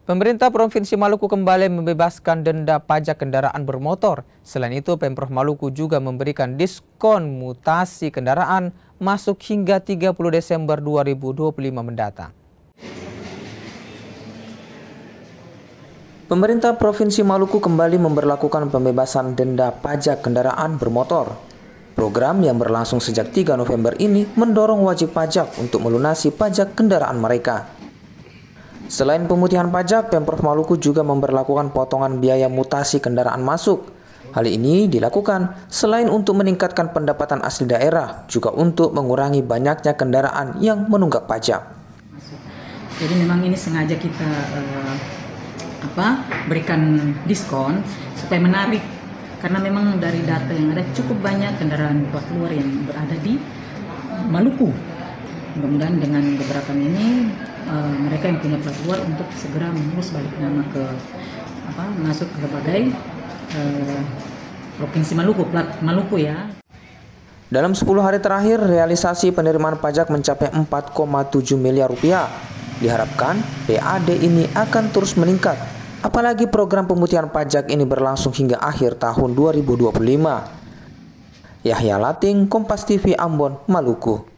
Pemerintah Provinsi Maluku kembali membebaskan denda pajak kendaraan bermotor. Selain itu, Pemprov Maluku juga memberikan diskon mutasi kendaraan masuk hingga 30 Desember 2025 mendatang. Pemerintah Provinsi Maluku kembali memberlakukan pembebasan denda pajak kendaraan bermotor. Program yang berlangsung sejak 3 November ini mendorong wajib pajak untuk melunasi pajak kendaraan mereka. Selain pemutihan pajak, Pemprov Maluku juga memberlakukan potongan biaya mutasi kendaraan masuk. Hal ini dilakukan selain untuk meningkatkan pendapatan asli daerah, juga untuk mengurangi banyaknya kendaraan yang menunggak pajak. Jadi memang ini sengaja kita berikan diskon supaya menarik, karena memang dari data yang ada cukup banyak kendaraan luar yang berada di Maluku. Mudah-mudahan dengan beberapa ini mereka yang punya plat luar untuk segera mengurus balik nama ke masuk ke berbagai provinsi Maluku, plat Maluku ya. Dalam 10 hari terakhir, realisasi penerimaan pajak mencapai 4,7 miliar rupiah. Diharapkan PAD ini akan terus meningkat, apalagi program pemutihan pajak ini berlangsung hingga akhir tahun 2025. Yahya Lating, Kompas TV Ambon, Maluku.